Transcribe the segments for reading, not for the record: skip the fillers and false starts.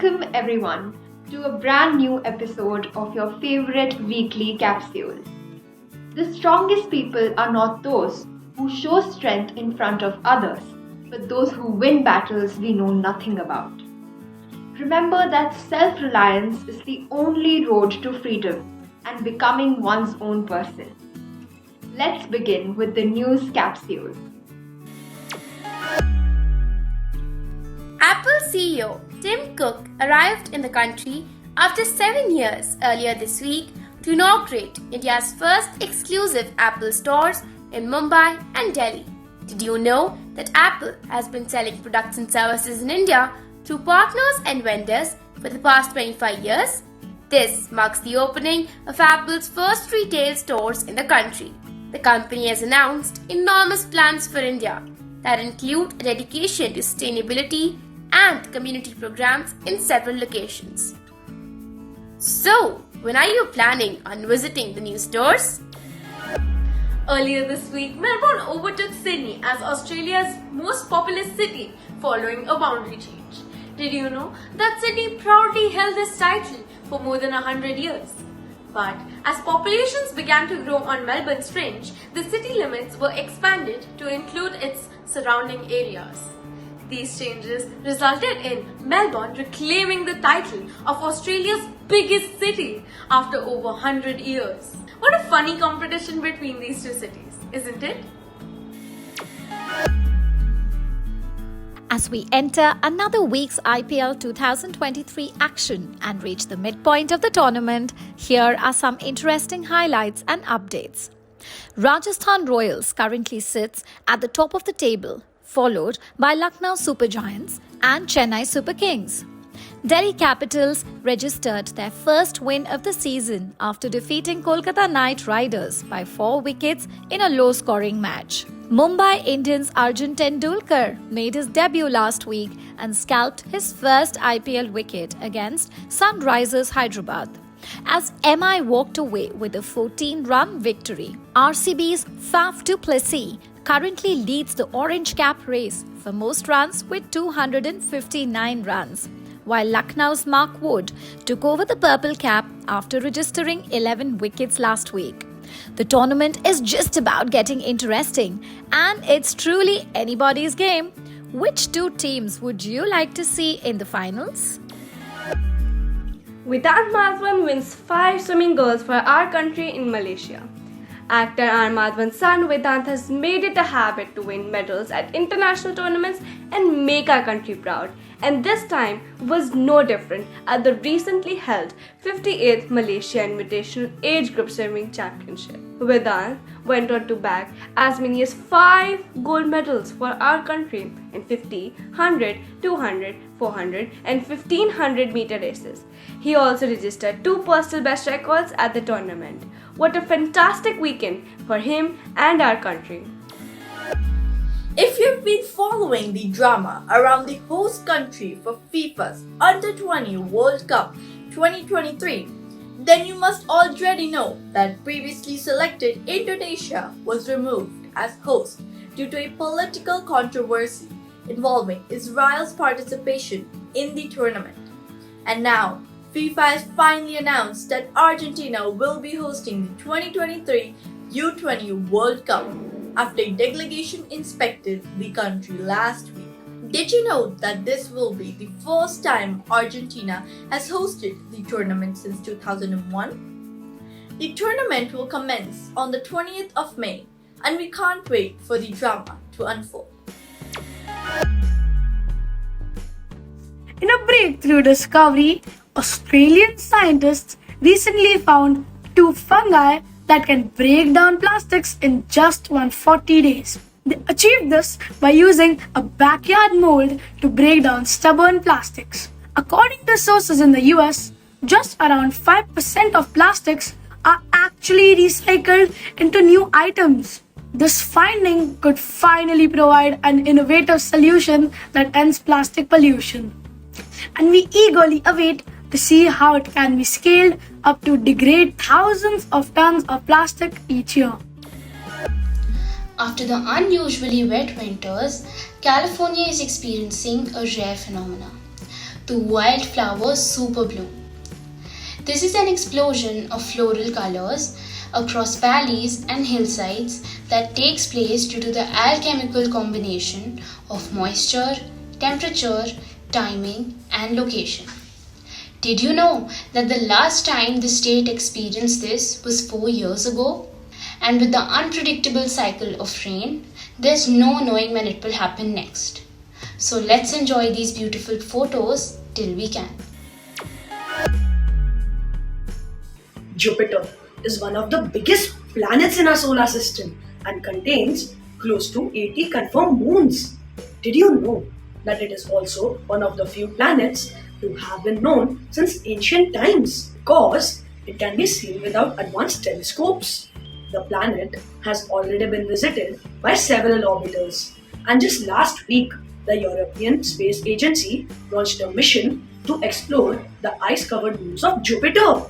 Welcome everyone to a brand new episode of your favorite weekly capsule. The strongest people are not those who show strength in front of others, but those who win battles we know nothing about. Remember that self-reliance is the only road to freedom and becoming one's own person. Let's begin with the news capsule. Apple CEO Tim Cook arrived in the country after 7 years earlier this week to inaugurate India's first exclusive Apple stores in Mumbai and Delhi. Did you know that Apple has been selling products and services in India through partners and vendors for the past 25 years? This marks the opening of Apple's first retail stores in the country. The company has announced enormous plans for India that include a dedication to sustainability and community programs in several locations. So, when are you planning on visiting the new stores? Earlier this week, Melbourne overtook Sydney as Australia's most populous city following a boundary change. Did you know that Sydney proudly held this title for more than 100 years? But as populations began to grow on Melbourne's fringe, the city limits were expanded to include its surrounding areas. These changes resulted in Melbourne reclaiming the title of Australia's biggest city after over 100 years. What a funny competition between these two cities, isn't it? As we enter another week's IPL 2023 action and reach the midpoint of the tournament, here are some interesting highlights and updates. Rajasthan Royals currently sits at the top of the table, followed by Lucknow Super Giants and Chennai Super Kings. Delhi Capitals registered their first win of the season after defeating Kolkata Knight Riders by 4 wickets in a low-scoring match. Mumbai Indians' Arjun Tendulkar made his debut last week and scalped his first IPL wicket against Sunrisers Hyderabad, as MI walked away with a 14-run victory. RCB's Faf du Plessis currently leads the Orange Cap race for most runs with 259 runs, while Lucknow's Mark Wood took over the Purple Cap after registering 11 wickets last week. The tournament is just about getting interesting, and it's truly anybody's game. Which two teams would you like to see in the finals? Vedant Madhavan wins 5 swimming golds for our country in Malaysia. Actor R. Madhavan's son Vedant has made it a habit to win medals at international tournaments and make our country proud. And this time was no different at the recently held 58th Malaysia Invitational Age Group Swimming Championship. Vedant went on to bag as many as 5 gold medals for our country in 50, 100, 200, 400 and 1500 meter races. He also registered 2 personal best records at the tournament. What a fantastic weekend for him and our country. If you've been following the drama around the host country for FIFA's Under-20 World Cup 2023, then you must already know that previously selected Indonesia was removed as host due to a political controversy involving Israel's participation in the tournament. And now, FIFA has finally announced that Argentina will be hosting the 2023 U20 World Cup after a delegation inspected the country last week. Did you know that this will be the first time Argentina has hosted the tournament since 2001? The tournament will commence on the 20th of May, and we can't wait for the drama to unfold. In a breakthrough discovery, Australian scientists recently found 2 fungi that can break down plastics in just 140 days. They achieved this by using a backyard mold to break down stubborn plastics. According to sources in the US, just around 5% of plastics are actually recycled into new items. This finding could finally provide an innovative solution that ends plastic pollution. And we eagerly await to see how it can be scaled up to degrade thousands of tons of plastic each year. After the unusually wet winters, California is experiencing a rare phenomenon. to wildflower super bloom. This is an explosion of floral colors across valleys and hillsides that takes place due to the alchemical combination of moisture, temperature, timing, and location. Did you know that the last time the state experienced this was 4 years ago? And with the unpredictable cycle of rain, there's no knowing when it will happen next. So let's enjoy these beautiful photos till we can. Jupiter is one of the biggest planets in our solar system and contains close to 80 confirmed moons. Did you know that it is also one of the few planets to have been known since ancient times because it can be seen without advanced telescopes? The planet has already been visited by several orbiters, and just last week, the European Space Agency launched a mission to explore the ice-covered moons of Jupiter.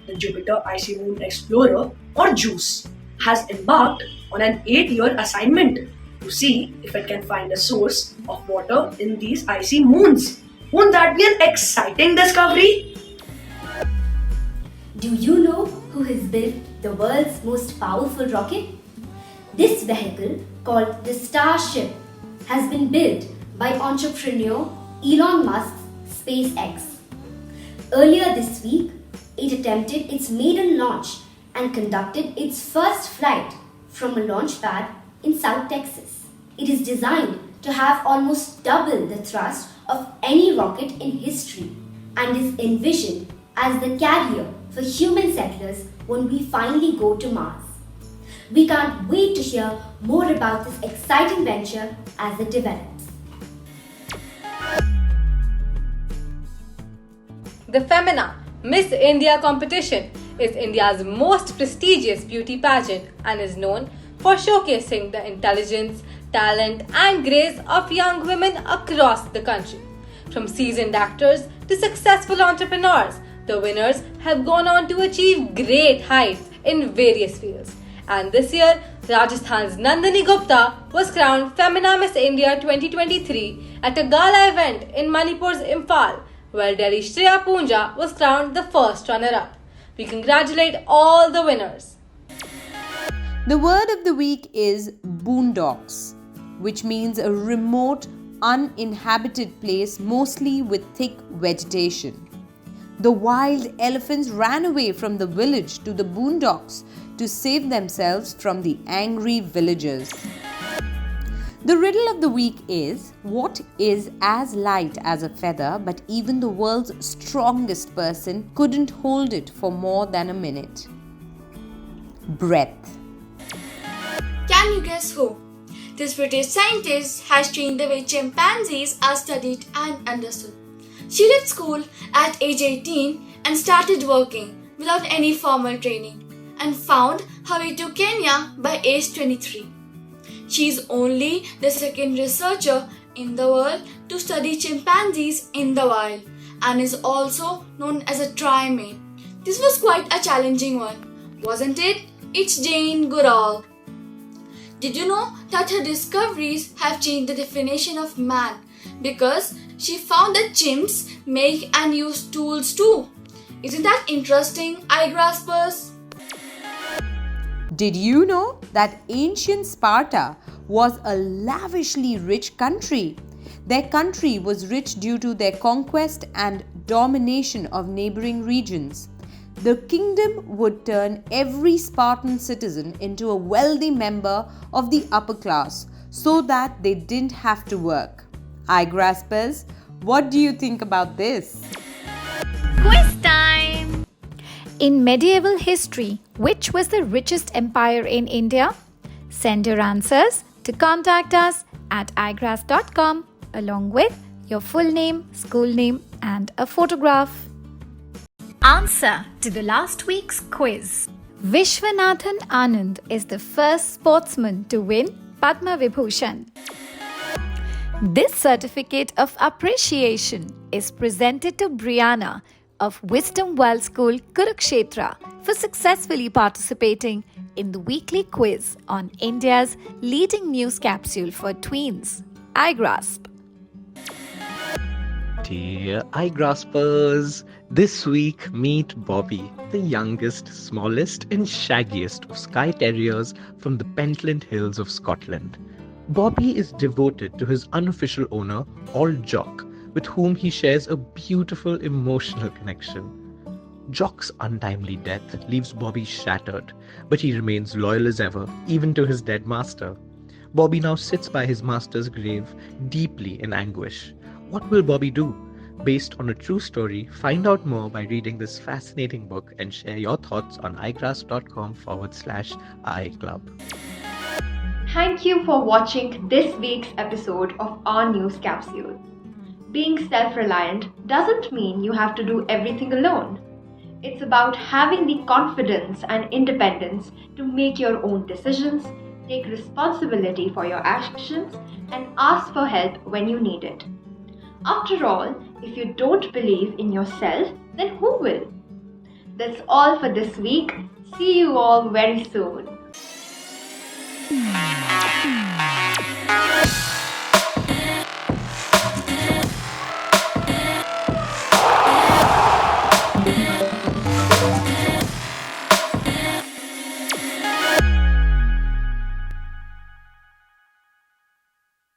The Jupiter Icy Moon Explorer, or JUICE, has embarked on an 8-year assignment to see if it can find a source of water in these icy moons. Won't that be an exciting discovery? Do you know who has built the world's most powerful rocket? This vehicle, called the Starship, has been built by entrepreneur Elon Musk's SpaceX. Earlier this week, it attempted its maiden launch and conducted its first flight from a launch pad in South Texas. It is designed to have almost double the thrust of any rocket in history and is envisioned as the carrier for human settlers when we finally go to Mars. We can't wait to hear more about this exciting venture as it develops. The Femina Miss India competition is India's most prestigious beauty pageant and is known for showcasing the intelligence, talent, and grace of young women across the country. From seasoned actors to successful entrepreneurs, the winners have gone on to achieve great heights in various fields. And this year, Rajasthan's Nandini Gupta was crowned Femina Miss India 2023 at a gala event in Manipur's Imphal, while Delhi's Shreya Poonja was crowned the first runner-up. We congratulate all the winners. The word of the week is boondocks, which means a remote, uninhabited place mostly with thick vegetation. The wild elephants ran away from the village to the boondocks to save themselves from the angry villagers. The riddle of the week is, what is as light as a feather, but even the world's strongest person couldn't hold it for more than a minute? Breath. Can you guess who? This British scientist has changed the way chimpanzees are studied and understood. She left school at age 18 and started working without any formal training and found her way to Kenya by age 23. She is only the second researcher in the world to study chimpanzees in the wild and is also known as a tri-mate. This was quite a challenging one, wasn't it? It's Jane Goodall. Did you know that her discoveries have changed the definition of man because she found that chimps make and use tools too? Isn't that interesting, Igraspers? Did you know that ancient Sparta was a lavishly rich country? Their country was rich due to their conquest and domination of neighboring regions. The kingdom would turn every Spartan citizen into a wealthy member of the upper class so that they didn't have to work. Igraspers, what do you think about this? Quiz time! In medieval history, which was the richest empire in India? Send your answers to contact us at igraasp.com along with your full name, school name, and a photograph. Answer to the last week's quiz. Vishwanathan Anand is the first sportsman to win Padma Vibhushan. This certificate of appreciation is presented to Brianna of Wisdom World School, Kurukshetra, for successfully participating in the weekly quiz on India's leading news capsule for tweens, Igraasp. Dear Igraspers, this week meet Bobby, the youngest, smallest, and shaggiest of Skye Terriers from the Pentland Hills of Scotland. Bobby is devoted to his unofficial owner, Old Jock, with whom he shares a beautiful emotional connection. Jock's untimely death leaves Bobby shattered, but he remains loyal as ever, even to his dead master. Bobby now sits by his master's grave, deeply in anguish. What will Bobby do? Based on a true story, find out more by reading this fascinating book and share your thoughts on igraasp.com/iClub. Thank you for watching this week's episode of our news capsule. Being self-reliant doesn't mean you have to do everything alone. It's about having the confidence and independence to make your own decisions, take responsibility for your actions, and ask for help when you need it. After all, if you don't believe in yourself, then who will? That's all for this week. See you all very soon.